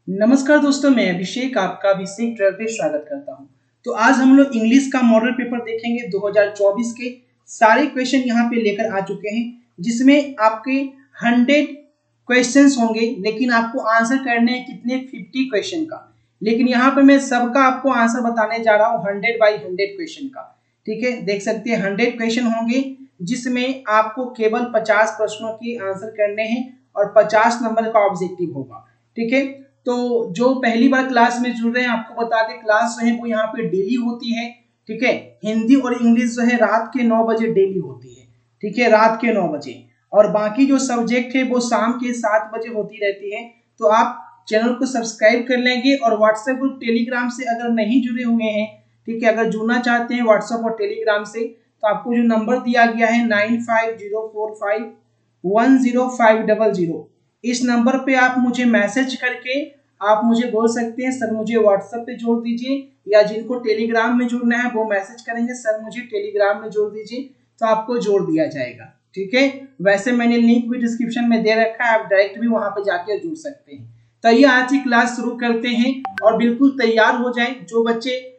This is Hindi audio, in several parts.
नमस्कार दोस्तों, मैं अभिषेक आपका अभिषेक ट्रेल पे स्वागत करता हूं। तो आज हम लोग इंग्लिश का मॉडल पेपर देखेंगे 2024 के। सारे क्वेश्चन यहां पे लेकर आ चुके हैं, जिसमें आपके 100 क्वेश्चंस होंगे, लेकिन आपको आंसर करने हैं कितने 50 क्वेश्चन का। लेकिन यहाँ पे मैं सबका आपको आंसर बताने जा रहा हूँ 100 बाई 100 क्वेश्चन का। ठीक है, देख सकते हैं 100 क्वेश्चन होंगे, जिसमें आपको केवल 50 प्रश्नों की आंसर करने हैं और 50 नंबर का ऑब्जेक्टिव होगा। ठीक है, तो जो पहली बार क्लास में जुड़ रहे हैं, आपको बता दें क्लास जो है वो यहाँ पे डेली होती है। ठीक है, हिंदी और इंग्लिश जो है रात के 9 बजे डेली होती है। ठीक है, रात के 9 बजे। और बाकी जो सब्जेक्ट है वो शाम के 7 बजे होती रहती है। तो आप चैनल को सब्सक्राइब कर लेंगे और व्हाट्सएप ग्रुप टेलीग्राम से अगर नहीं जुड़े हुए हैं, ठीक है, अगर जुड़ना चाहते हैं व्हाट्सएप और टेलीग्राम से, तो आपको जो नंबर दिया गया है 9504510500, इस नंबर पे आप मुझे मैसेज करके आप मुझे बोल सकते हैं सर मुझे व्हाट्सएप पे जोड़ दीजिए, या जिनको टेलीग्राम में जुड़ना है वो मैसेज करेंगे सर मुझे टेलीग्राम में जोड़ दीजिए, तो आपको जोड़ दिया जाएगा। ठीक है, वैसे मैंने लिंक भी डिस्क्रिप्शन में दे रखा है, आप डायरेक्ट भी वहां पे जाके जुड़ सकते हैं। तो ये आज की क्लास शुरू करते हैं और बिल्कुल तैयार हो जाए। जो बच्चे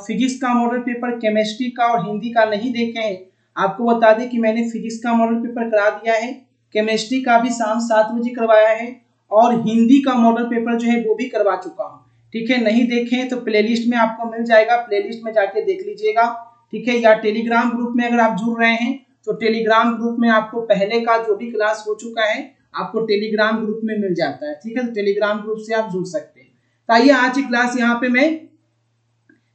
फिजिक्स का मॉडल पेपर, केमिस्ट्री का और हिंदी का नहीं देखे हैं, आपको बता दें कि मैंने फिजिक्स का मॉडल पेपर करा दिया है, केमिस्ट्री का भी शाम 7 बजे करवाया है, और हिंदी का मॉडल पेपर जो है वो भी करवा चुका हूँ। ठीक है, नहीं देखे हैं तो प्लेलिस्ट में आपको मिल जाएगा, प्लेलिस्ट में जाके देख लीजिएगा। ठीक है, या टेलीग्राम ग्रुप में अगर आप जुड़ रहे हैं तो टेलीग्राम ग्रुप में आपको पहले का जो भी क्लास हो चुका है आपको टेलीग्राम ग्रुप में मिल जाता है। ठीक है, तो टेलीग्राम ग्रुप से आप जुड़ सकते हैं। तो आइए आज की क्लास यहाँ पे मैं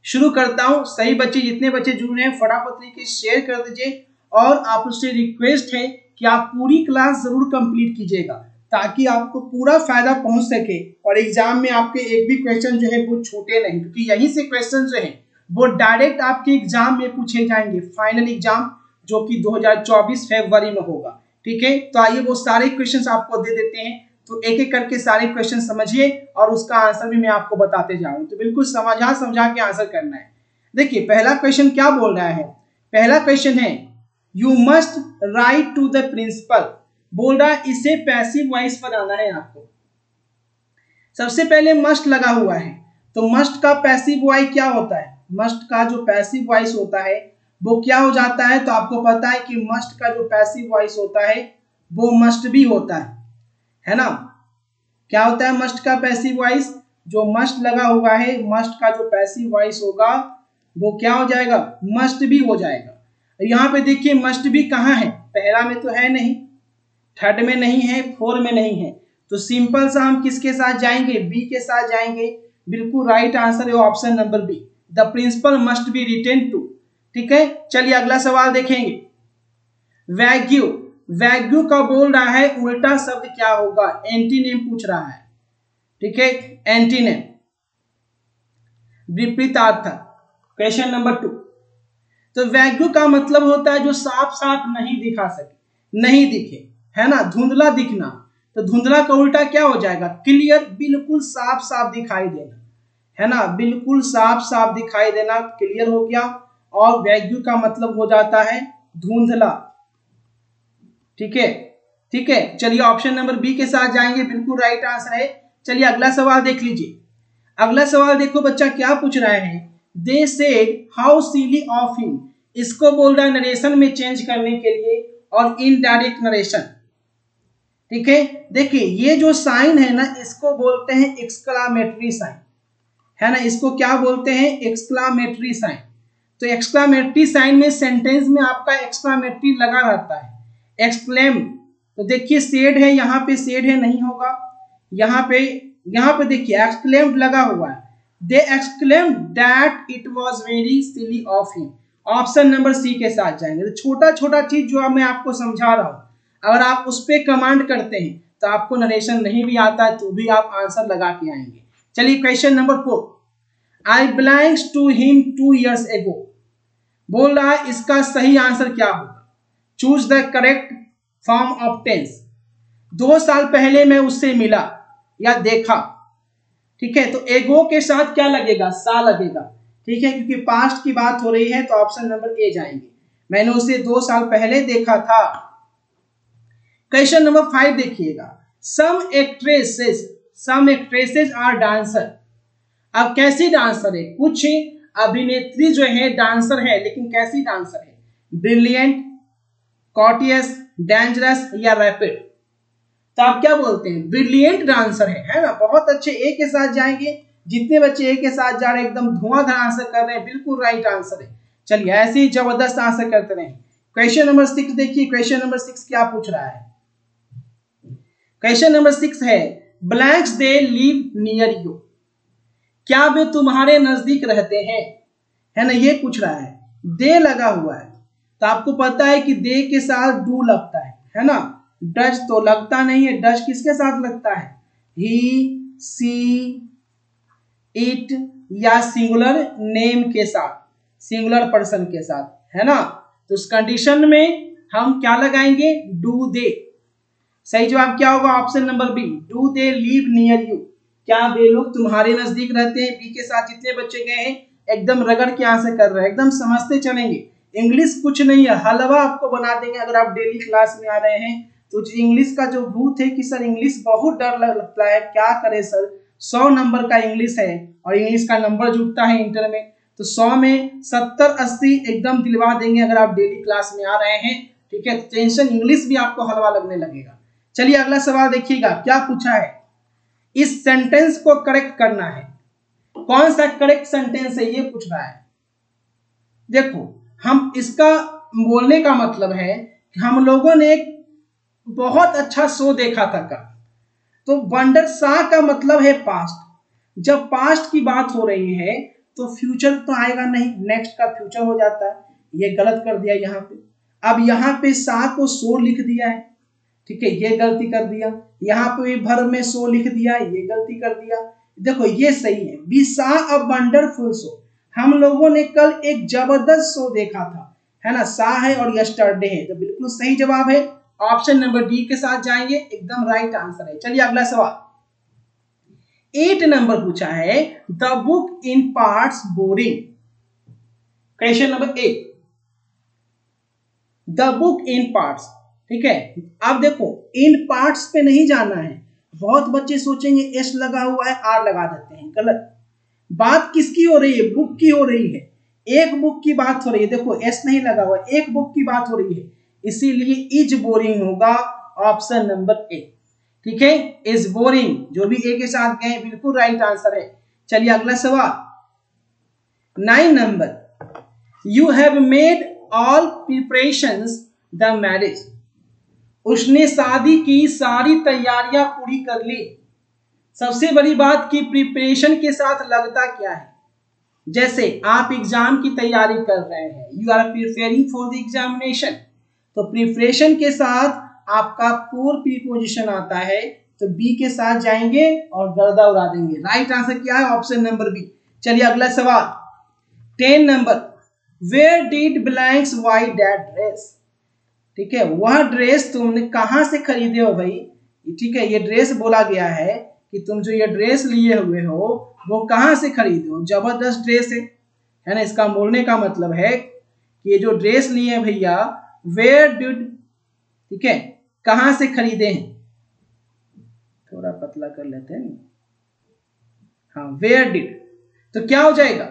शुरू करता हूँ। सही बच्चे, जितने बच्चे जुड़ रहे हैं फटाफट तरीके शेयर कर दीजिए, और आपसे रिक्वेस्ट है कि आप पूरी क्लास जरूर कंप्लीट कीजिएगा, ताकि आपको पूरा फायदा पहुंच सके और एग्जाम में आपके एक भी क्वेश्चन जो है वो छूटे नहीं, क्योंकि यहीं से क्वेश्चन जो है वो डायरेक्ट आपके एग्जाम में पूछे जाएंगे, फाइनल एग्जाम जो कि 2024 फरवरी में होगा। ठीक है, तो आइए वो सारे क्वेश्चन आपको दे देते हैं, तो एक एक करके सारे क्वेश्चन समझिए और उसका आंसर भी मैं आपको बताते जा रहा हूं। तो बिल्कुल समझा के आंसर करना है। देखिए पहला क्वेश्चन क्या बोल रहा है। पहला क्वेश्चन है you must write to the principal. बोल रहा है इसे पैसिव वॉइस बनाना है आपको। सबसे पहले मस्ट लगा हुआ है, तो मस्ट का पैसिव वॉइस क्या होता है। मस्ट का जो पैसिव वॉइस होता है वो क्या हो जाता है, तो आपको पता है कि मस्ट का जो पैसिव वॉइस होता है वो मस्ट भी होता है ना। क्या होता है मस्ट का पैसिव वॉइस, जो मस्ट लगा हुआ है मस्ट का जो पैसिव वॉइस होगा वो क्या हो जाएगा, मस्ट भी हो जाएगा। यहाँ पे देखिए मस्ट भी कहाँ है, पहला में तो है नहीं, थर्ड में नहीं है, फोर में नहीं है, तो सिंपल सा हम किसके साथ जाएंगे, बी के साथ जाएंगे। बिल्कुल राइट आंसर है option number B, the principal must be written to. ठीक है, चलिए अगला सवाल देखेंगे। वैग्यू, वैग्यू का बोल रहा है उल्टा शब्द क्या होगा, एंटीनेम पूछ रहा है। ठीक है, एंटीनेम, विपरीतार्थ। क्वेश्चन नंबर 2, तो वैग्यू का मतलब होता है जो साफ साफ नहीं दिखा सके, नहीं दिखे, है ना, धुंधला दिखना। तो धुंधला का उल्टा क्या हो जाएगा, क्लियर, बिल्कुल साफ साफ दिखाई देना, है ना, बिल्कुल साफ साफ दिखाई देना, क्लियर हो गया। और वैग्यू का मतलब हो जाता है धुंधला। ठीक है, ठीक है, चलिए ऑप्शन नंबर बी के साथ जाएंगे, बिल्कुल राइट आंसर है। चलिए अगला सवाल देख लीजिए। अगला सवाल देखो बच्चा क्या पूछ रहा है, they said how silly of him. इसको बोल रहा है नरेशन में चेंज करने के लिए, और इनडायरेक्ट नरेशन। ठीक है, देखिए ये जो साइन है ना इसको बोलते हैं एक्सक्लामेटरी साइन, है ना, इसको क्या बोलते हैं, एक्सक्लामेटरी साइन। तो एक्सक्लामेटरी साइन में सेंटेंस में आपका एक्सक्लामेटरी लगा रहता है, एक्सक्लेम। तो देखिए सेड है, यहाँ पे सेड है नहीं होगा, यहाँ पे देखिए एक्सक्लेम्ड लगा हुआ है, they exclaimed that it was very silly of him. Option number C के साथ जाएंगे। तो छोटा छोटा चीज जो मैं आपको समझा रहा हूं, अगर आप उस पर कमांड करते हैं तो आपको नरेशन नहीं भी आता है तो भी आप आंसर लगा के आएंगे। चलिए question number 4, I belongs to him 2 years ago। बोल रहा है इसका सही आंसर क्या होगा, choose the correct form of tense. 2 साल पहले मैं उससे मिला या देखा। ठीक है, तो एगो के साथ क्या लगेगा, सा लगेगा। ठीक है, क्योंकि पास्ट की बात हो रही है तो ऑप्शन नंबर ए जाएंगे, मैंने उसे 2 साल पहले देखा था। क्वेश्चन नंबर 5 देखिएगा, some actresses some actresses are dancer. अब कैसी डांसर है? कुछ अभिनेत्री जो है डांसर है, लेकिन कैसी डांसर है? ब्रिलियंट, कॉटियस, डेंजरस या रैपिड? तो आप क्या बोलते हैं? ब्रिलियंट डांसर है ना? बहुत अच्छे, एक के साथ जाएंगे, जितने बच्चे एक के साथ जा रहे हैं एकदम धुआंधार आंसर कर रहे हैं, बिल्कुल राइट आंसर है। चलिए ऐसे ही जबरदस्त आंसर करते रहे। क्वेश्चन नंबर 6 देखिए, क्वेश्चन नंबर 6 क्या पूछ रहा है? क्वेश्चन नंबर 6 है blanks they live near you, क्या वे तुम्हारे नजदीक रहते हैं, है ना? ये पूछ रहा है। दे लगा हुआ है, तो आपको पता है कि दे के साथ डू लगता है ना? डज तो लगता नहीं है। डज किसके साथ लगता है? ही, सी, इट या सिंगुलर नेम के साथ, सिंगुलर पर्सन के साथ, है ना? तो उस कंडीशन में हम क्या लगाएंगे? Do they. सही जवाब क्या होगा? Option number B, do they live near you, क्या वे लोग तुम्हारे नजदीक रहते हैं? बी के साथ जितने बच्चे गए हैं एकदम रगड़ के आंसर कर रहे हैं, एकदम समझते चलेंगे। इंग्लिश कुछ नहीं है, हलवा आपको बना देंगे अगर आप डेली क्लास में आ रहे हैं। तो इंग्लिश का जो भूत है कि सर इंग्लिश बहुत डर लगता है, क्या करे सर, 100 नंबर का इंग्लिश है और इंग्लिश का नंबर जुटता है इंटर में, तो 100 में 70-80 एकदम दिलवा देंगे अगर आप डेली क्लास में आ रहे हैं। ठीक है, टेंशन, इंग्लिश भी आपको हलवा लगने लगेगा। चलिए अगला सवाल देखिएगा क्या पूछा है। इस सेंटेंस को करेक्ट करना है। कौन सा करेक्ट सेंटेंस है ये पूछ रहा है। देखो, हम इसका बोलने का मतलब है कि हम लोगों ने एक बहुत अच्छा शो देखा था कल। तो वंडर सा का मतलब है पास्ट। जब पास्ट की बात हो रही है तो फ्यूचर तो आएगा नहीं, नेक्स्ट का फ्यूचर हो जाता है। ये गलत कर दिया यहाँ पे। अब यहाँ पे सा को सो लिख दिया है, ठीक है, ये गलती कर दिया। यहाँ पे भर में सो लिख दिया, ये गलती कर दिया। देखो ये सही है, we saw a wonderful show. हम लोगों ने कल एक जबरदस्त शो देखा था, है ना? सा है और यस्टरडे है, तो बिल्कुल सही जवाब है। ऑप्शन नंबर डी के साथ जाएंगे, एकदम राइट आंसर है। चलिए अगला सवाल 8 नंबर पूछा है, the book in parts boring. Question number 8, the book in parts, ठीक है। अब देखो इन पार्ट्स पे नहीं जाना है। बहुत बच्चे सोचेंगे एस लगा हुआ है आर लगा देते हैं, गलत। बात किसकी हो रही है? बुक की हो रही है, एक बुक की बात हो रही है। देखो एस नहीं लगा हुआ, एक बुक की बात हो रही है, इसीलिए इज बोरिंग होगा ऑप्शन नंबर ए। ठीक है, इज बोरिंग, जो भी ए के साथ गए बिल्कुल राइट आंसर है। चलिए अगला सवाल 9 number, you have made all preparations the marriage. उसने शादी की सारी तैयारियां पूरी कर ली। सबसे बड़ी बात की प्रिपरेशन के साथ लगता क्या है? जैसे आप एग्जाम की तैयारी कर रहे हैं, you are preparing for the examination, तो प्रिपरेशन के साथ आपका कोर प्रीपोजिशन आता है, तो बी के साथ जाएंगे और गर्दा उड़ा देंगे। राइट आंसर क्या है? Option number B. चलिए अगला सवाल 10 number, where did blanks buy that dress. ठीक है, वह ड्रेस तुमने कहां से खरीदे हो भाई? ठीक है, ये ड्रेस बोला गया है कि तुम जो ये ड्रेस लिए हुए हो वो कहां से खरीदे हो। जबरदस्त ड्रेस है ना? इसका बोलने का मतलब है कि ये जो ड्रेस लिए भैया, वेयर डिड, ठीक है, कहां से खरीदे हैं। थोड़ा पतला कर लेते हैं, हाँ, वेयर डिड, तो क्या हो जाएगा?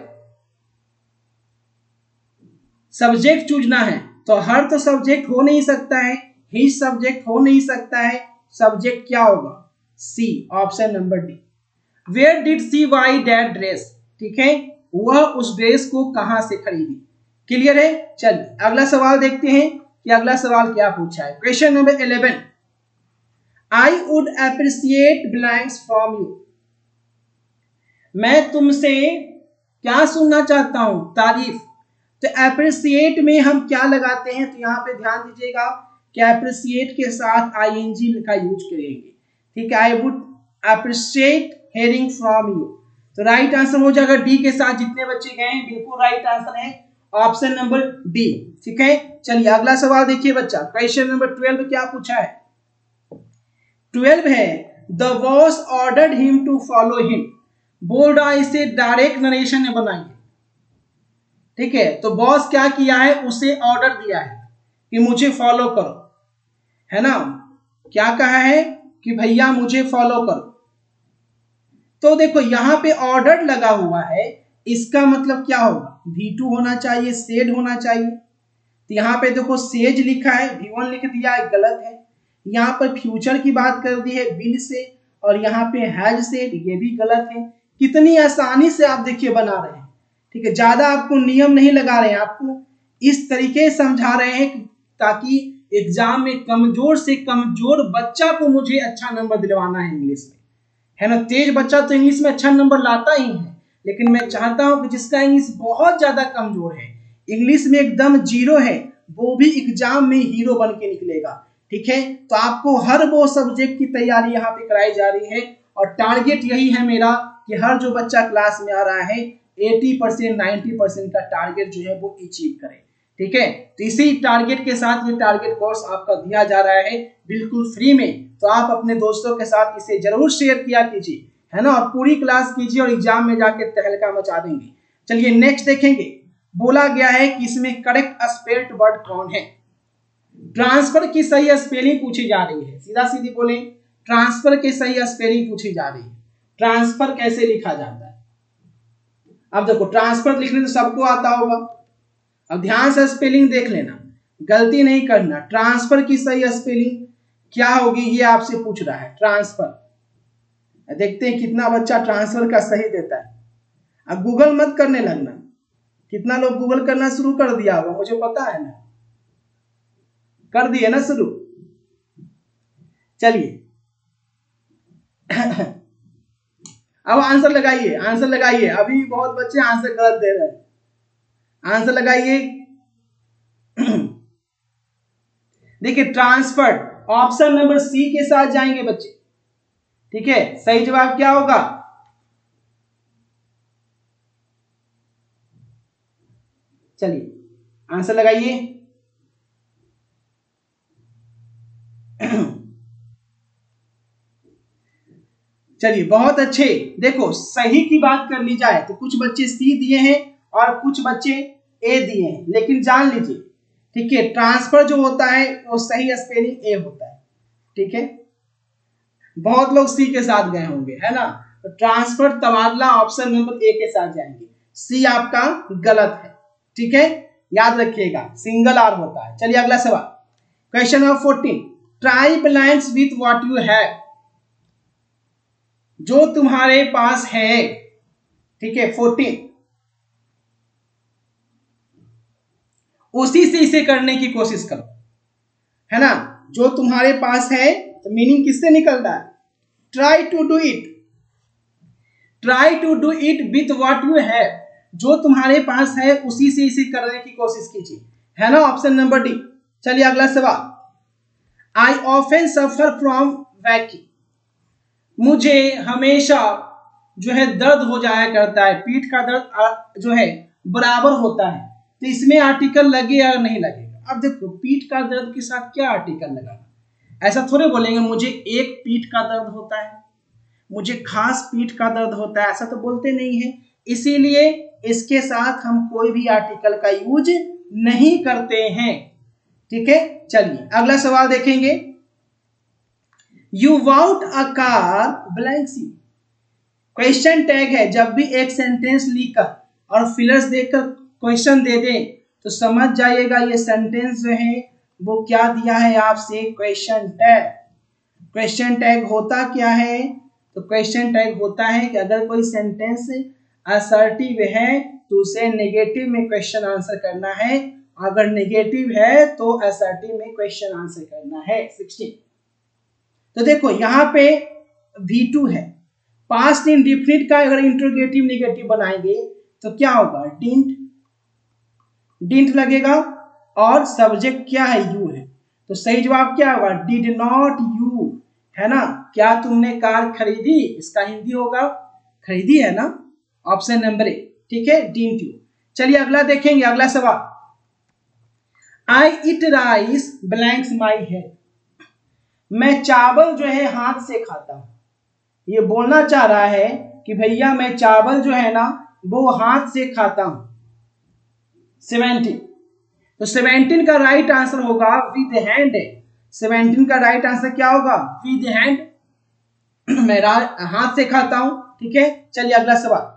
सब्जेक्ट चूजना है, तो हर तो सब्जेक्ट हो नहीं सकता है, ही सब्जेक्ट हो नहीं सकता है, सब्जेक्ट क्या होगा? C, option number D. Where did she buy that dress, ठीक है, वह उस ड्रेस को कहां से खरीदी। क्लियर है? चलिए अगला सवाल देखते हैं कि अगला सवाल क्या पूछा है। Question number 11, I would appreciate blanks from you. मैं तुमसे क्या सुनना चाहता हूं? तारीफ। तो अप्रिशिएट में हम क्या लगाते हैं? तो यहाँ पे ध्यान दीजिएगा कि अप्रिशिएट के साथ आईएनजी का यूज करेंगे। ठीक है, I would appreciate hearing from you, तो राइट आंसर हो जाएगा डी के साथ। जितने बच्चे गए हैं बिल्कुल राइट आंसर है ऑप्शन नंबर डी। ठीक है, चलिए अगला सवाल देखिए बच्चा, क्वेश्चन नंबर 12 क्या पूछा है? 12 है, the boss ordered him to follow him. बोल रहा है इसे डायरेक्ट नरेशन में बनाइए। ठीक है, तो बॉस क्या किया है? उसे ऑर्डर दिया है कि मुझे फॉलो करो, है ना? क्या कहा है कि भैया मुझे फॉलो करो। तो देखो यहाँ पे ऑर्डर लगा हुआ है, इसका मतलब क्या होगा, V2 होना चाहिए, सेड होना चाहिए। तो यहाँ पे देखो सेज लिखा है, V1 लिख दिया है, गलत है। यहाँ पर फ्यूचर की बात कर दी है विल से, और यहाँ पे हैज सेड, ये भी गलत है। कितनी आसानी से आप देखिए बना रहे हैं, ठीक है, ज्यादा आपको नियम नहीं लगा रहे हैं, आपको इस तरीके से समझा रहे हैं ताकि एग्जाम में कमजोर से कमजोर बच्चा को मुझे अच्छा नंबर दिलवाना है इंग्लिश में, है ना। तेज बच्चा तो इंग्लिश में अच्छा नंबर लाता ही है, लेकिन मैं चाहता हूं कि जिसका इंग्लिश बहुत ज्यादा कमजोर है, इंग्लिश में एकदम जीरो है, वो भी एग्जाम में हीरो बन के निकलेगा, ठीक है। तो आपको हर वो सब्जेक्ट की तैयारी यहाँ पे कराई जा रही है, और टारगेट यही है मेरा कि हर जो बच्चा क्लास में आ रहा है 80% 90% का टारगेट जो है वो अचीव करे, ठीक है। तो इसी टारगेट के साथ ये टारगेट कोर्स आपका दिया जा रहा है बिल्कुल फ्री में। तो आप अपने दोस्तों के साथ इसे जरूर शेयर किया कीजिए, है ना, और पूरी क्लास कीजिए और एग्जाम में जाके तहलका मचा देंगे। चलिए नेक्स्ट देखेंगे। बोला गया है कि इसमें करेक्ट स्पेल्ड वर्ड कौन है। ट्रांसफर की सही स्पेलिंग पूछी जा रही है, सीधा सीधी बोले, ट्रांसफर की सही स्पेलिंग पूछी जा रही है। ट्रांसफर कैसे लिखा जाता है। अब देखो ट्रांसफर लिखने तो सबको आता होगा, अब ध्यान से स्पेलिंग देख लेना, गलती नहीं करना। ट्रांसफर की सही स्पेलिंग क्या होगी ये आपसे पूछ रहा है। ट्रांसफर, देखते हैं कितना बच्चा ट्रांसफर का सही देता है। अब गूगल मत करने लगना, कितना लोग गूगल करना शुरू कर दिया होगा, मुझे पता है ना, कर दिए ना शुरू। चलिए अब आंसर लगाइए, आंसर लगाइए, अभी बहुत बच्चे आंसर गलत दे रहे हैं, आंसर लगाइए। देखिए ट्रांसफर ऑप्शन नंबर सी के साथ जाएंगे बच्चे, ठीक है। सही जवाब क्या होगा, चलिए आंसर लगाइए। चलिए बहुत अच्छे। देखो सही की बात कर ली जाए तो कुछ बच्चे सी दिए हैं और कुछ बच्चे ए दिए हैं, लेकिन जान लीजिए, ठीक है, ट्रांसफर जो होता है वो सही स्पेलिंग ए होता है, ठीक है। बहुत लोग सी के साथ गए होंगे, है ना। तो ट्रांसफर तबादला ऑप्शन नंबर ए के साथ जाएंगे, सी आपका गलत है, ठीक है, याद रखिएगा, सिंगल आर होता है। चलिए अगला सवाल, question number 14, try blanks with what you have. जो तुम्हारे पास है, ठीक है, 14, उसी से इसे करने की कोशिश करो, है ना। जो तुम्हारे पास है तो मीनिंग किससे निकल रहा है, try to do it, try to do it with what you have. जो तुम्हारे पास है उसी से इसे करने की कोशिश कीजिए, है ना, ऑप्शन नंबर डी। चलिए अगला सवाल, आई ऑफन सफर फ्रॉम वैकी। मुझे हमेशा जो है दर्द हो जाया करता है, पीठ का दर्द जो है बराबर होता है। तो इसमें आर्टिकल लगे या नहीं लगेगा। अब देखो पीठ का दर्द के साथ क्या आर्टिकल लगाना, ऐसा थोड़े बोलेंगे मुझे एक पीठ का दर्द होता है, मुझे खास पीठ का दर्द होता है, ऐसा तो बोलते नहीं है। इसीलिए इसके साथ हम कोई भी आर्टिकल का यूज नहीं करते हैं, ठीक है। चलिए अगला सवाल देखेंगे, you want a car blank see. Question tag है, जब भी एक सेंटेंस लिखकर और फिलर्स देकर क्वेश्चन दे दे तो समझ जाइएगा ये सेंटेंस जो है वो क्या दिया है आपसे, क्वेश्चन टैग। क्वेश्चन टैग होता क्या है, तो क्वेश्चन टैग होता है कि अगर कोई सेंटेंस असर्टिव है तो उसे नेगेटिव में क्वेश्चन आंसर करना है, अगर नेगेटिव है तो असर्टिव में क्वेश्चन आंसर करना है। 16, तो देखो यहाँ पे V2 है, पास्ट इंडेफिनिट का अगर इंट्रोगेटिव नेगेटिव बनाएंगे तो क्या होगा, डिडंट, डिडंट लगेगा, और सब्जेक्ट क्या है, यू है। तो सही जवाब क्या होगा, डिड नॉट यू, है ना। क्या तुमने कार खरीदी, इसका हिंदी होगा खरीदी, है ना, ऑप्शन नंबर ए, ठीक है, डिडंट यू। चलिए अगला देखेंगे, अगला सवाल, I it rice blanks my head. मैं चावल जो है हाथ से खाता हूं। ये बोलना चाह रहा है कि भैया मैं चावल जो है ना वो हाथ से खाता हूं। 17, तो 17 का राइट आंसर होगा विद हैंड। 17 का राइट आंसर क्या होगा, विद हैंड। मैं हाथ से खाता हूं, ठीक है, चलिए अगला सवाल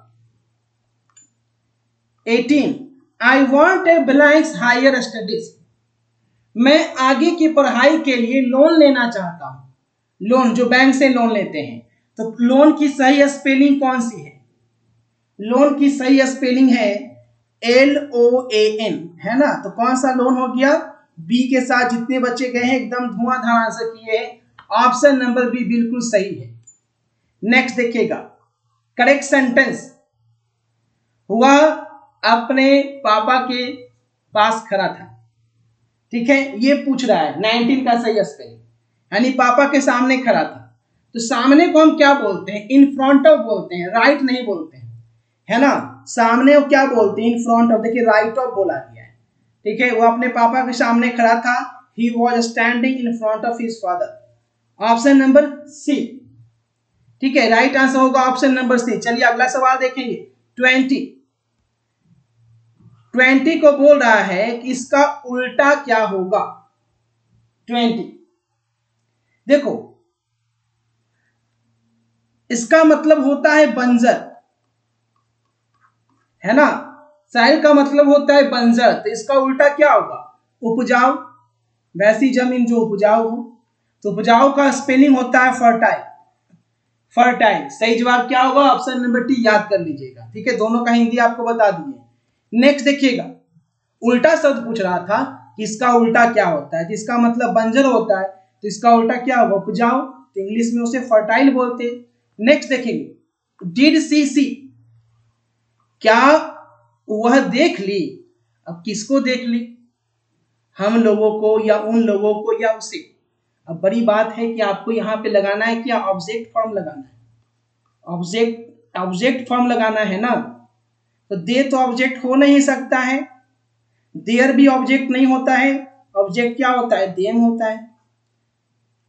18 I want a blanks higher studies, मैं आगे की पढ़ाई के लिए लोन लेना चाहता हूं। लोन जो बैंक से लोन लेते हैं, तो लोन की सही स्पेलिंग कौन सी है? लोन की सही स्पेलिंग है LOAN, है ना। तो कौन सा लोन हो गया? बी के साथ जितने बच्चे गए हैं एकदम धुआंधार आंसर किए हैं, ऑप्शन नंबर बी बिल्कुल सही है। नेक्स्ट देखिएगा, करेक्ट सेंटेंस, वह अपने पापा के पास खड़ा था, ठीक है, ये पूछ रहा है 19 का सही स्पेलिंग, यानी पापा के सामने खड़ा था। तो सामने को हम क्या बोलते हैं? इन फ्रंट ऑफ बोलते हैं, राइट नहीं बोलते हैं, है ना। सामने को क्या बोलते हैं? इन फ्रंट ऑफ। देखिए राइट ऑफ बोला गया है, ठीक है। वो अपने पापा के सामने खड़ा था, he was standing in front of his father. Option number C, ठीक है, राइट आंसर होगा ऑप्शन नंबर सी। चलिए अगला सवाल देखेंगे 20 को बोल रहा है कि इसका उल्टा क्या होगा? 20 देखो, इसका मतलब होता है बंजर, है ना। साहिल का मतलब होता है बंजर, तो इसका उल्टा क्या होगा? उपजाऊ। वैसी जमीन जो उपजाऊ हो, तो उपजाऊ का स्पेलिंग होता है फर्टाइल। फर्टाइल सही जवाब क्या होगा? ऑप्शन नंबर टी, याद कर लीजिएगा, ठीक है। दोनों का हिंदी आपको बता दिए। नेक्स्ट देखिएगा, उल्टा शब्द पूछ रहा था कि इसका उल्टा क्या होता है। जिसका मतलब बंजर होता है, तो इसका उल्टा क्या होगा? उपजाऊ। तो इंग्लिश में उसे फर्टाइल बोलते हैं। नेक्स्ट देखेंगे, डिड सी सी, क्या वह देख ली? अब किसको देख ली? हम लोगों को या उन लोगों को या उसे? अब बड़ी बात है कि आपको यहां पे लगाना है क्या? ऑब्जेक्ट फॉर्म लगाना है। ऑब्जेक्ट फॉर्म लगाना है ना। तो दे तो ऑब्जेक्ट हो नहीं सकता है, देयर भी ऑब्जेक्ट नहीं होता है, ऑब्जेक्ट क्या होता है? देम होता है।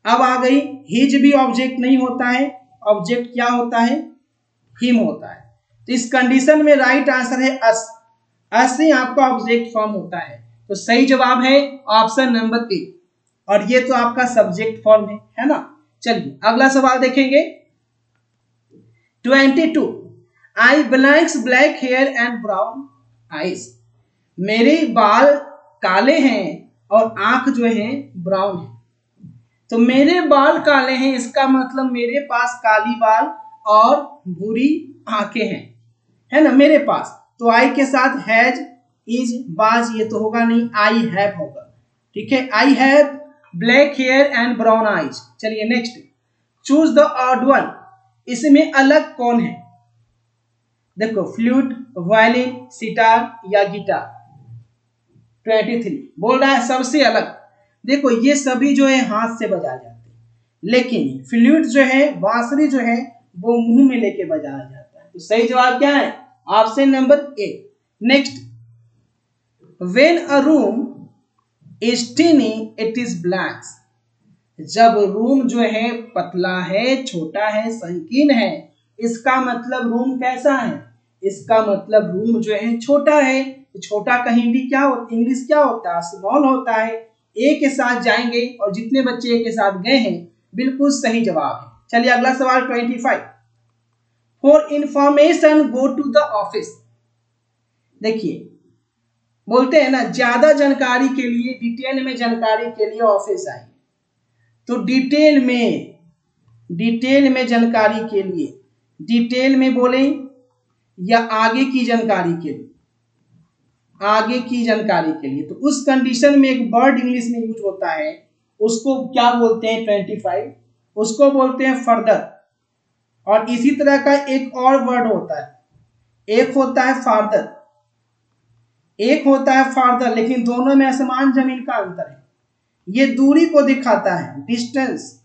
अब आ गई हिज भी ऑब्जेक्ट नहीं होता है, ऑब्जेक्ट क्या होता है? हिम होता है। तो इस कंडीशन में राइट आंसर है अस। अस ही आपका ऑब्जेक्ट फॉर्म होता है। तो सही जवाब है ऑप्शन नंबर ए, और ये तो आपका सब्जेक्ट फॉर्म है ना। चलिए अगला सवाल देखेंगे 22 I blanks black hair and brown eyes, मेरे बाल काले हैं और आंख जो है ब्राउन है। तो मेरे बाल काले हैं, इसका मतलब मेरे पास काली बाल और भूरी आंखें हैं, है ना, मेरे पास। तो आई के साथ हैज, इज, बाज ये तो होगा नहीं, आई हैव होगा, ठीक है। I have black hair and brown eyes. चलिए next, choose the odd one, इसमें अलग कौन है? देखो फ्लूट, वायलिन, सितार या गिटार। 23 बोल रहा है सबसे अलग। देखो ये सभी जो है हाथ से बजाए जाते हैं, लेकिन फ्लूट जो है, बांसुरी जो है, वो मुंह में लेके बजाया जाता है। तो सही जवाब क्या है? Option number A. Next, when a room is tiny it is blanks, जब रूम जो है पतला है, छोटा है, संकीर्ण है, इसका मतलब रूम कैसा है? इसका मतलब रूम जो है छोटा है। तो छोटा का हिंदी क्या होता है? इंग्लिश क्या होता है? स्मॉल होता है। ए के साथ जाएंगे, और जितने बच्चे ए के साथ गए हैं बिल्कुल सही जवाब है। चलिए अगला सवाल 25, for information go to the office. देखिए बोलते हैं ना, ज्यादा जानकारी के लिए, डिटेल में जानकारी के लिए ऑफिस आइए। तो डिटेल में जानकारी के लिए, डिटेल में बोले या आगे की जानकारी के लिए? आगे की जानकारी के लिए। तो उस कंडीशन में एक वर्ड इंग्लिश में यूज होता है, उसको क्या बोलते हैं? 25, उसको बोलते हैं फर्दर। और इसी तरह का एक और वर्ड होता है, एक होता है फार्दर, एक होता है फार्दर, लेकिन दोनों में आसमान जमीन का अंतर है। ये दूरी को दिखाता है, डिस्टेंस।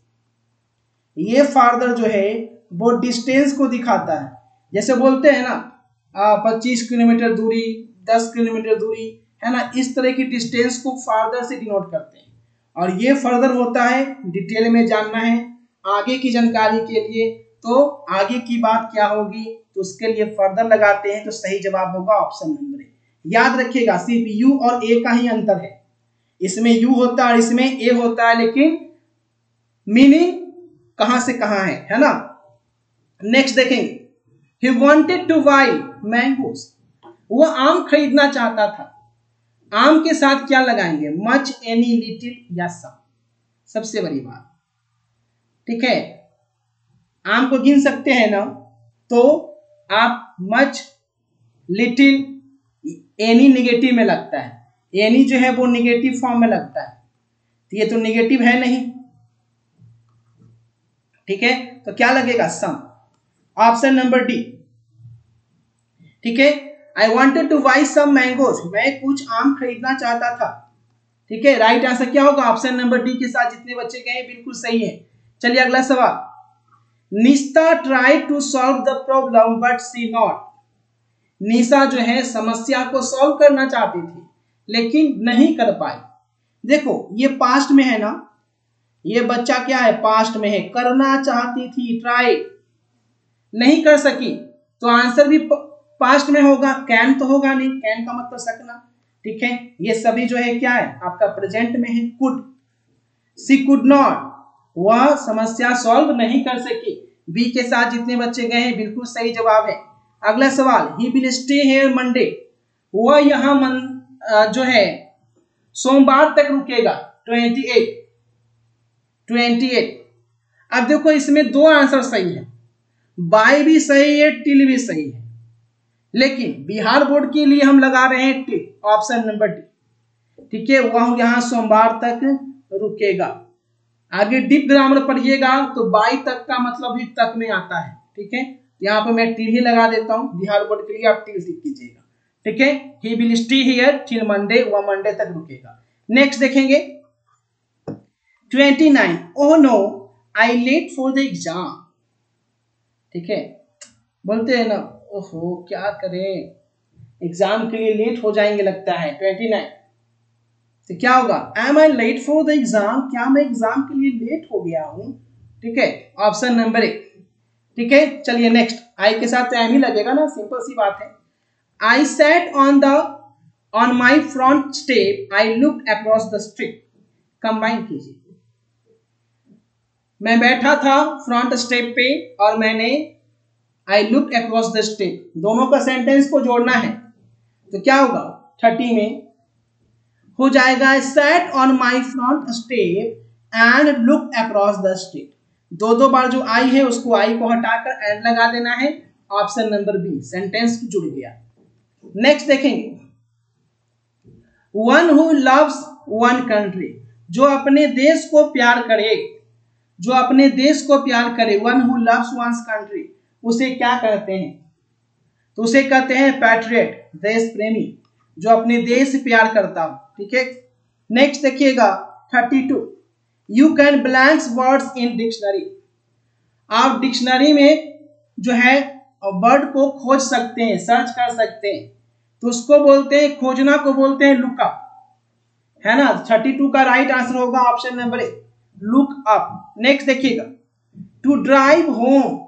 ये फार्दर जो है वो डिस्टेंस को दिखाता है। जैसे बोलते हैं ना 25 किलोमीटर दूरी, 10 किलोमीटर दूरी, है ना, इस तरह की डिस्टेंस को फार्दर से डिनोट करते हैं। और ये फर्दर होता है डिटेल में जानना है, आगे की जानकारी के लिए। तो आगे की बात क्या होगी, तो उसके लिए फर्दर लगाते हैं। तो सही जवाब होगा ऑप्शन नंबर ए। याद रखिएगा सिर्फ यू और ए का ही अंतर है, इसमें यू होता है और इसमें ए होता है, लेकिन मीनिंग कहां से कहां है ना। नेक्स्ट देखेंगे He wanted to buy mangoes. वो आम खरीदना चाहता था। आम के साथ क्या लगाएंगे? much, any, little या some। सबसे बड़ी बात, ठीक है, आम को गिन सकते हैं ना, तो आप much, little, any नेगेटिव में लगता है, any जो है वो नेगेटिव फॉर्म में लगता है, तो ये तो नेगेटिव है नहीं, ठीक है, तो क्या लगेगा? सम। ऑप्शन नंबर डी, ठीक है। I wanted to buy some mangoes, मैं कुछ आम खरीदना चाहता था, ठीक है। राइट आंसर क्या होगा? ऑप्शन नंबर डी के साथ जितने बच्चे गए बिल्कुल सही है। चलिए अगला सवाल। Nisha try to solve the problem but she not. Nisha जो है समस्या को सॉल्व करना चाहती थी लेकिन नहीं कर पाई। देखो ये पास्ट में है ना, ये बच्चा क्या है? पास्ट में है। करना चाहती थी, ट्राई, नहीं कर सकी, तो आंसर भी पास्ट में होगा। कैन तो होगा नहीं, कैन का मतलब सकना, ठीक है। ये सभी जो है क्या है? आपका प्रेजेंट में है। कुड, सी कुड नॉट, वह समस्या सॉल्व नहीं कर सकी। बी के साथ जितने बच्चे गए हैं बिल्कुल सही जवाब है। अगला सवाल। ही विल स्टे हियर मंडे, वह यहाँ जो है सोमवार तक रुकेगा। 28। अब देखो इसमें दो आंसर सही है, बाय भी सही है, टिल भी सही है, लेकिन बिहार बोर्ड के लिए हम लगा रहे हैं टिल, ऑप्शन नंबर डी, ठीक है। वह यहाँ सोमवार तक रुकेगा। आगे डीप ग्रामर पढ़िएगा तो बाई तक का मतलब भी तक में आता है, ठीक है। यहाँ पे मैं टिल ही लगा देता हूँ बिहार बोर्ड के लिए, आप टिल लिख कीजिएगा, ठीक है। He will stay here till Monday, वह मंडे तक रुकेगा। नेक्स्ट देखेंगे 29। Oh no I late for the exam, ठीक है। बोलते हैं ना, ओहो क्या करें, एग्जाम के लिए लेट हो जाएंगे लगता है। 29, तो क्या होगा? Am I late for the exam, क्या मैं एग्जाम के लिए लेट हो गया हूं, ठीक है। ऑप्शन नंबर 1, ठीक है। चलिए नेक्स्ट। आई के साथ एम ही लगेगा ना, सिंपल सी बात है। I sat on my front step, I look across the street. Combine कीजिए, मैं बैठा था फ्रंट स्टेप पे और मैंने I look across the street, दोनों का सेंटेंस को जोड़ना है, तो क्या होगा? 30 में हो जाएगा sat on my front step and look across the street. दो बार जो आई है उसको आई को हटाकर एंड लगा देना है। ऑप्शन नंबर बी, सेंटेंस जुड़ गया। नेक्स्ट देखेंगे। One who loves one country, जो अपने देश को प्यार करे, जो अपने देश को प्यार करे, one who loves one country, उसे क्या कहते हैं? तो उसे कहते हैं पैट्रियट, देश प्रेमी, जो अपने देश से प्यार करता हो, ठीक है। नेक्स्ट देखिएगा 32। You can blanks words in dictionary, आप डिक्शनरी में जो है वर्ड को खोज सकते हैं, सर्च कर सकते हैं, तो उसको बोलते हैं, खोजना को बोलते हैं लुकअप, है ना। 32 का राइट आंसर होगा ऑप्शन नंबर ए, लुक अप। नेक्स्ट देखिएगा। टू ड्राइव होम,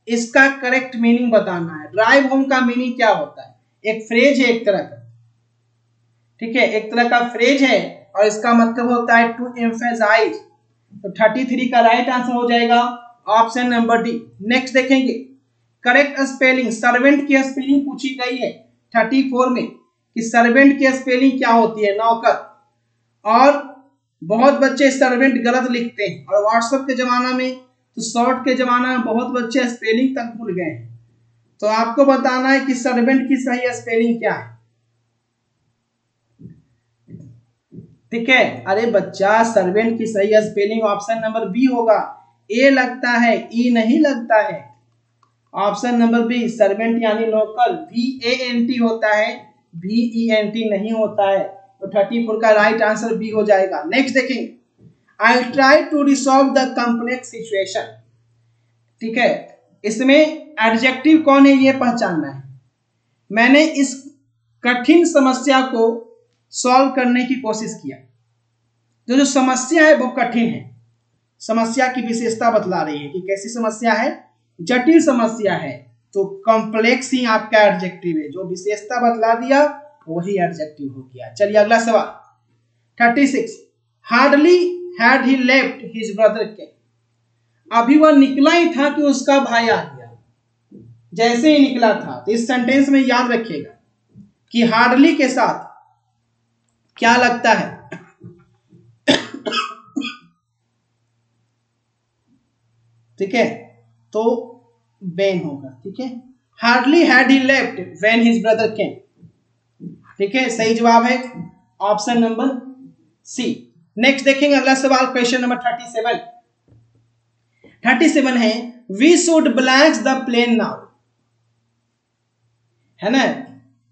इसका करेक्ट मीनिंग बताना है। ड्राइव होम का मीनिंग क्या होता है? एक फ्रेज है एक तरह का, ठीक है, एक तरह का फ्रेज है और इसका मतलब होता है टू एम्फेसाइज। तो 33 का राइट आंसर हो जाएगा ऑप्शन नंबर डी। नेक्स्ट देखेंगे करेक्ट स्पेलिंग, सर्वेंट की स्पेलिंग पूछी गई है 34 में कि सर्वेंट की स्पेलिंग क्या होती है? नौकर। और बहुत बच्चे सर्वेंट गलत लिखते हैं और व्हाट्सएप के जमाना में, तो शॉर्ट के जमाना में बहुत बच्चे स्पेलिंग तक भूल गए हैं, तो आपको बताना है कि सर्वेंट की सही स्पेलिंग क्या है, ठीक है। अरे बच्चा, सर्वेंट की सही स्पेलिंग ऑप्शन नंबर बी होगा। ए लगता है, ई नहीं लगता है। ऑप्शन नंबर बी, सर्वेंट यानी नौकर, VANT होता है, VENT नहीं होता है। तो 34 का राइट आंसर बी हो जाएगा। नेक्स्ट देखेंगे। I try to resolve the complex situation, ठीक है। इसमें एडजेक्टिव कौन है ये पहचानना है। मैंने इस कठिन समस्या को सॉल्व करने की कोशिश किया। तो जो समस्या है वो कठिन है, समस्या की विशेषता बतला रही है कि कैसी समस्या है, जटिल समस्या है, तो कॉम्प्लेक्स ही आपका एडजेक्टिव है। जो विशेषता बतला दिया वही एडजेक्टिव हो गया। चलिए अगला सवाल 36। Hardly had he left his brother के, अभी वह निकला ही था कि उसका भाई आ गया। जैसे ही निकला था। तो इस सेंटेंस में याद रखिएगा कि हार्डली के साथ क्या लगता है, ठीक है, तो वेन होगा, ठीक है। Hardly had he left when his brother केम, ठीक है, सही जवाब है ऑप्शन नंबर सी। नेक्स्ट देखेंगे अगला सवाल, क्वेश्चन नंबर 37। 37 है we should blank the plane now, है ना।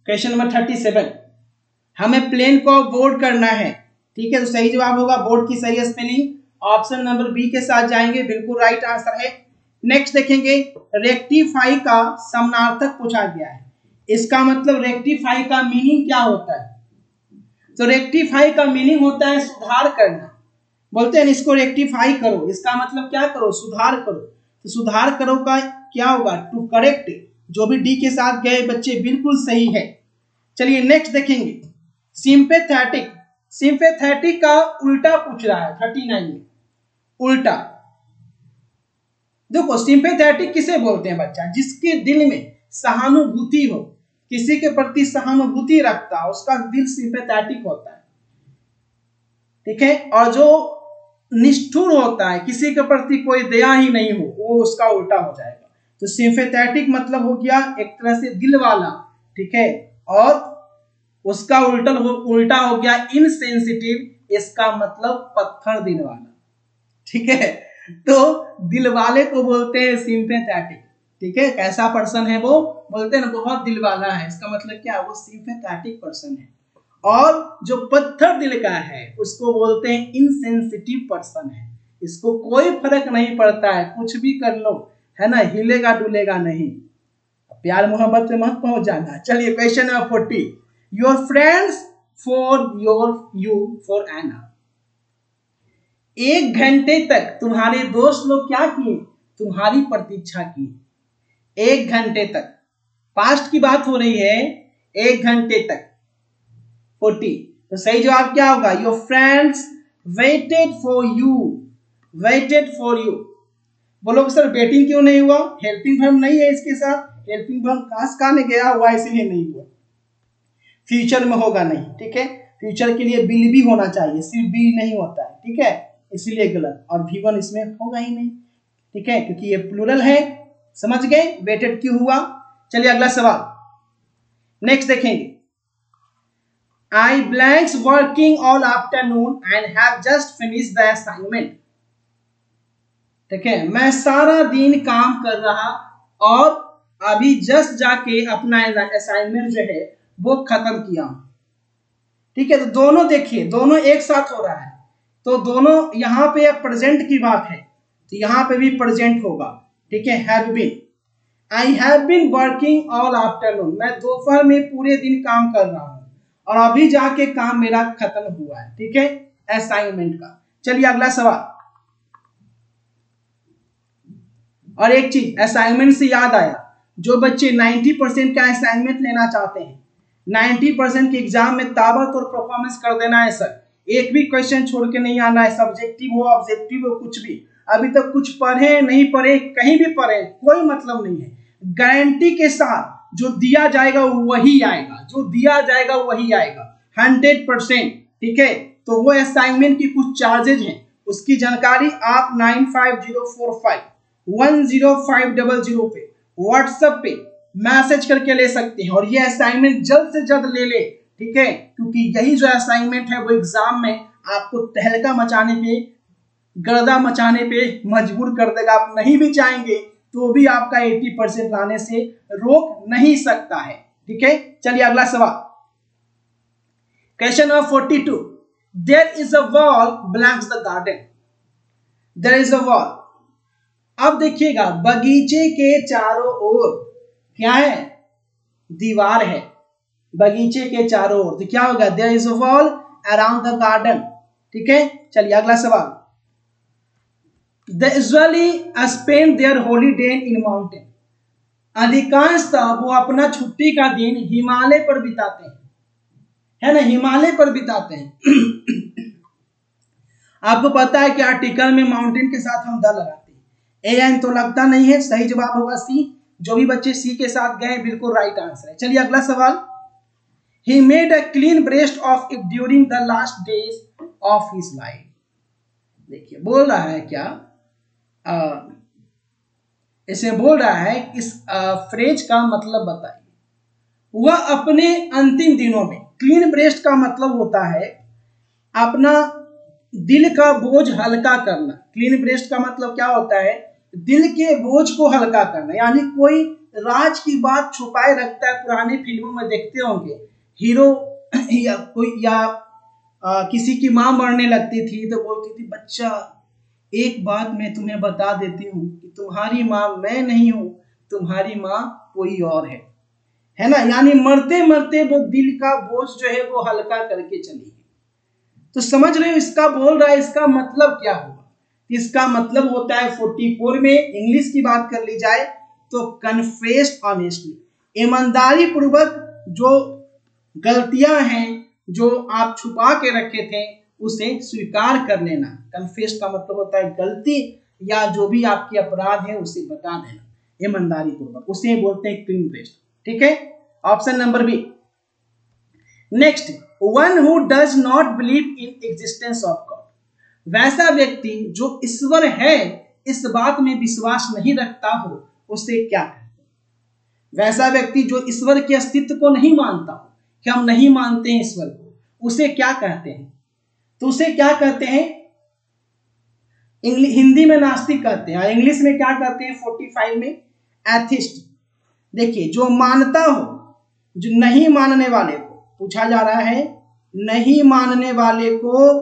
क्वेश्चन नंबर 37, हमें प्लेन को बोर्ड करना है, ठीक है। तो सही जवाब होगा बोर्ड की सही स्पेलिंग ऑप्शन नंबर बी के साथ जाएंगे, बिल्कुल राइट आंसर है। नेक्स्ट देखेंगे रेक्टिफाई का समानार्थक पूछा गया है, इसका मतलब रेक्टिफाई का मीनिंग क्या होता है। तो रेक्टिफाई का मीनिंग होता है सुधार करना, बोलते हैं इसको रेक्टिफाई करो, इसका मतलब क्या करो, सुधार करो। तो सुधार करो का क्या होगा, टू करेक्ट। जो भी डी के साथ गए बच्चे बिल्कुल सही है। चलिए नेक्स्ट देखेंगे सिंपैथेटिक। सिंपैथेटिक का उल्टा पूछ रहा है 39 में, उल्टा। देखो सिंपैथेटिक किसे बोलते हैं बच्चा, जिसके दिल में सहानुभूति हो, किसी के प्रति सहानुभूति रखता है, उसका दिल सिंपैथेटिक होता है, ठीक है। और जो निष्ठुर होता है, किसी के प्रति कोई दया ही नहीं हो, वो उसका उल्टा हो जाएगा। तो सिंपैथेटिक मतलब हो गया एक तरह से दिल वाला, ठीक है। और उसका उल्टा हो गया इनसेंसिटिव, इसका मतलब पत्थर दिल वाला, ठीक है। तो दिल वाले को बोलते हैं सिंपैथेटिक, ठीक है। कैसा पर्सन है वो, बोलते हैं ना बहुत दिल वाला है, इसका मतलब क्या, वो सिंपैथेटिक पर्सन है। और जो पत्थर दिल का है उसको बोलते हैं इनसेंसिटिव पर्सन है, इसको कोई फर्क नहीं पड़ता है, कुछ भी कर लो, है ना, हिलेगा डुलेगा नहीं। प्यार मोहब्बत में मत पहुंच जाना। चलिए question number 40, your friends for you for an hour. 1 घंटे तक तुम्हारे दोस्त लोग क्या किए, तुम्हारी प्रतीक्षा की। 1 घंटे तक, पास्ट की बात हो रही है, 1 घंटे तक 40। तो सही जवाब क्या होगा, your friends waited for you, waited for you. बोलो सर वेटिंग क्यों नहीं हुआ, हेल्पिंग वर्ब नहीं है इसके साथ, हेल्पिंग वर्ब काश का ने गया हुआ इसीलिए नहीं हुआ, फ्यूचर में होगा नहीं, ठीक है। फ्यूचर के लिए विल भी होना चाहिए, सिर्फ बी नहीं होता है, ठीक है, इसीलिए गलत। और V1 इसमें होगा ही नहीं, ठीक है, क्योंकि ये प्लूरल है। समझ गए वेटेड क्यों हुआ। चलिए अगला सवाल नेक्स्ट देखेंगे, I blanks working all afternoon and have just finished the assignment, ठीक है, मैं सारा दिन काम कर रहा और अभी जस्ट जाके अपना असाइनमेंट जो है वो खत्म किया, ठीक है। तो दोनों देखिए, दोनों एक साथ हो रहा है, तो दोनों यहाँ पे प्रेजेंट की बात है, तो यहाँ पे भी प्रेजेंट होगा, ठीक है। Have been, I have been working all afternoon, मैं दोपहर में पूरे दिन काम कर रहा हूँ और अभी जाके काम मेरा खत्म हुआ है, ठीक है, असाइनमेंट का। चलिए अगला सवाल। और एक चीज असाइनमेंट से याद आया, जो बच्चे 90% का असाइनमेंट लेना चाहते हैं, 90% के एग्जाम में ताबड़तोड़ परफॉर्मेंस कर देना है सर, एक भी क्वेश्चन छोड़ के नहीं आना है, सब्जेक्टिव हो ऑब्जेक्टिव हो कुछ भी। अभी तक कुछ पढ़े नहीं पढ़े, कहीं भी पढ़े कोई मतलब नहीं है, गारंटी के साथ जो दिया जाएगा वही आएगा, जो दिया जाएगा वही आएगा 100%, ठीक है। तो वो असाइनमेंट की कुछ चार्जेज हैं, उसकी जानकारी आप 9504510500 पे व्हाट्सएप पे मैसेज करके ले सकते हैं, और ये असाइनमेंट जल्द से जल्द ले ले, ठीक है, क्योंकि यही जो असाइनमेंट है वो एग्जाम में आपको तहलका मचाने पे, गर्दा मचाने पे मजबूर कर देगा। आप नहीं भी चाहेंगे तो भी आपका 80% लाने से रोक नहीं सकता है, ठीक है। चलिए अगला सवाल, question number 42, there is a wall blanks the garden, there is a wall. अब देखिएगा बगीचे के चारों ओर क्या है, दीवार है, बगीचे के चारों ओर, तो क्या होगा, there is a wall around the garden, ठीक है। चलिए अगला सवाल, They usually spend their holiday in mountain, अधिकांशतः वो अपना छुट्टी का दिन हिमालय पर बिताते हैं, है ना, हिमालय पर बिताते हैं। आपको पता है कि आर्टिकल में माउंटेन के साथ हम द लगाते हैं, एन तो लगता नहीं है, सही जवाब होगा सी, जो भी बच्चे सी के साथ गए बिल्कुल राइट आंसर है। चलिए अगला सवाल, he made a clean breast of it during the last days of his life. देखिए बोल रहा है क्या, इसे बोल रहा है इस फ्रेज का मतलब बताइए। वह अपने अंतिम दिनों में, क्लीन ब्रेस्ट का मतलब होता है अपना दिल का बोझ हल्का करना। क्लीन ब्रेस्ट का मतलब क्या होता है, दिल के बोझ को हल्का करना, यानी कोई राज की बात छुपाए रखता है। पुरानी फिल्मों में देखते होंगे हीरो या कोई या किसी की मां मरने लगती थी तो बोलती थी, बच्चा एक बात मैं तुम्हें बता देती हूँ कि तुम्हारी माँ मैं नहीं हूँ, तुम्हारी माँ कोई और है ना। यानी मरते मरते वो दिल का बोझ जो है वो हल्का करके चली गई। तो समझ रहे हो इसका बोल रहा है, इसका मतलब क्या हुआ, इसका मतलब होता है 44 में इंग्लिश की बात कर ली जाए तो कन्फेस ऑनेस्टली, ईमानदारी पूर्वक जो गलतियां हैं जो आप छुपा के रखे थे उसे स्वीकार कर लेना। कन्फेस का मतलब होता है गलती या जो भी आपके अपराध है उसे बता देना ईमानदारी पूर्वक, उसे बोलते हैं क्लीन ब्रेस्ट। ठीक है, option number B. Next, one who does not believe in existence of God. वैसा व्यक्ति जो ईश्वर है इस बात में विश्वास नहीं रखता हो उसे क्या कहते हैं। वैसा व्यक्ति जो ईश्वर के अस्तित्व को नहीं मानता हो, कि हम नहीं मानते हैं ईश्वर को, उसे क्या कहते हैं, तो उसे क्या कहते हैं, हिंदी में नास्तिक कहते हैं, इंग्लिश में क्या कहते हैं 45 में, एथिस्ट। देखिए जो मानता हो, जो नहीं मानने वाले को पूछा जा रहा है, नहीं मानने वाले को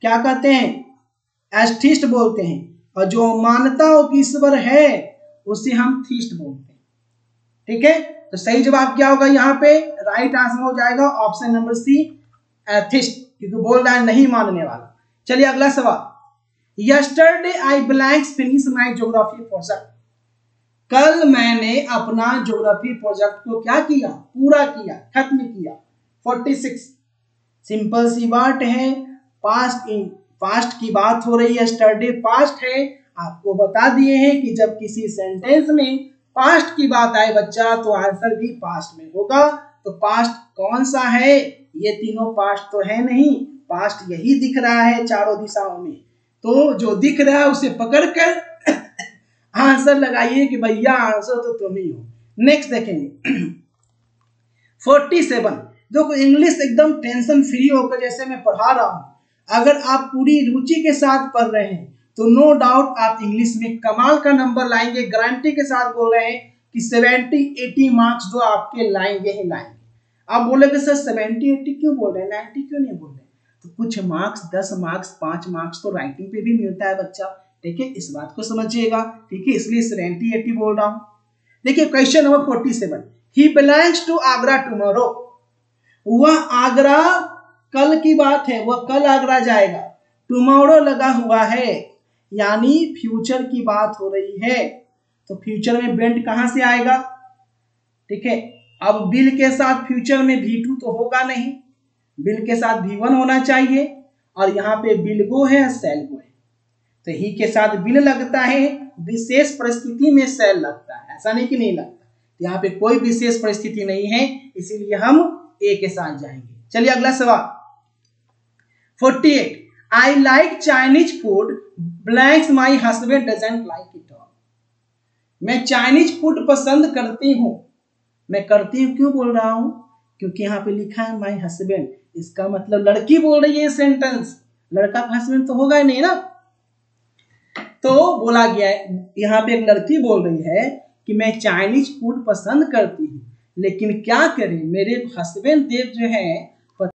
क्या कहते हैं, एथिस्ट बोलते हैं, और जो मानता हो कि ईश्वर है उसे हम थीस्ट बोलते हैं। ठीक है, तो सही जवाब क्या होगा यहाँ पे, राइट आंसर हो जाएगा ऑप्शन नंबर सी, एथिस्ट, क्योंकि बोल रहा है नहीं मानने वाला। चलिए अगला सवाल, yesterday I blanks finish my geography project. कल मैंने अपना ज्योग्राफी प्रोजेक्ट को क्या किया, पूरा किया, खत्म किया। 46 सिंपल सी बात है, पास्ट की बात हो रही है, यस्टरडे पास्ट है। आपको बता दिए हैं कि जब किसी सेंटेंस में पास्ट की बात आए बच्चा तो आंसर भी पास्ट में होगा। तो पास्ट कौन सा है, ये तीनों पास्ट तो है नहीं, पास्ट यही दिख रहा है चारों दिशाओं में, तो जो दिख रहा है उसे पकड़कर आंसर लगाइए कि भैया आंसर तो तुम ही हो। नेक्स्ट देखेंगे 47। देखो इंग्लिश एकदम टेंशन फ्री होकर जैसे मैं पढ़ा रहा हूं, अगर आप पूरी रुचि के साथ पढ़ रहे हैं तो नो डाउट आप इंग्लिश में कमाल का नंबर लाएंगे। गारंटी के साथ बोल रहे हैं कि 70-80 मार्क्स जो आपके लाएंगे ही लाएंगे। आप बोलेंगे सर 70-80 क्यों बोल रहे हैं, 90 क्यों नहीं बोल रहे, तो कुछ मार्क्स 10 मार्क्स 5 मार्क्स तो राइटिंग पे भी मिलता है बच्चा। ठीक है, इस बात को समझिएगा। ठीक है, इसलिए 70-80 बोल रहा हूं। देखिए question number 47, he belongs to Agra tomorrow. वह आगरा, कल की बात है, वह कल आगरा जाएगा। टुमारो लगा हुआ है यानी फ्यूचर की बात हो रही है, तो फ्यूचर में ब्लेंड कहां से आएगा। ठीक है, अब बिल के साथ फ्यूचर में V2 तो होगा नहीं, बिल के साथ V1 होना चाहिए, और यहाँ पे बिल गो है सेल गो है, तो ही के साथ बिल लगता है, विशेष परिस्थिति में सेल लगता है, ऐसा नहीं कि नहीं लगता। यहाँ पे कोई विशेष परिस्थिति नहीं है, इसीलिए हम ए के साथ जाएंगे। चलिए अगला सवाल 48, I like Chinese food blanks my husband doesn't like it all. मैं चाइनीज फूड पसंद करती हूँ, मैं करती हूँ क्यों बोल रहा हूँ, क्योंकि यहाँ पे लिखा है माई हस्बैंड, इसका मतलब लड़की बोल रही है सेंटेंस, लड़का का हस्बैंड तो होगा ही नहीं ना। तो बोला गया है यहाँ पे एक लड़की बोल रही है कि मैं चाइनीज फूड पसंद करती हूँ, लेकिन क्या करें मेरे हस्बैंड देव जो है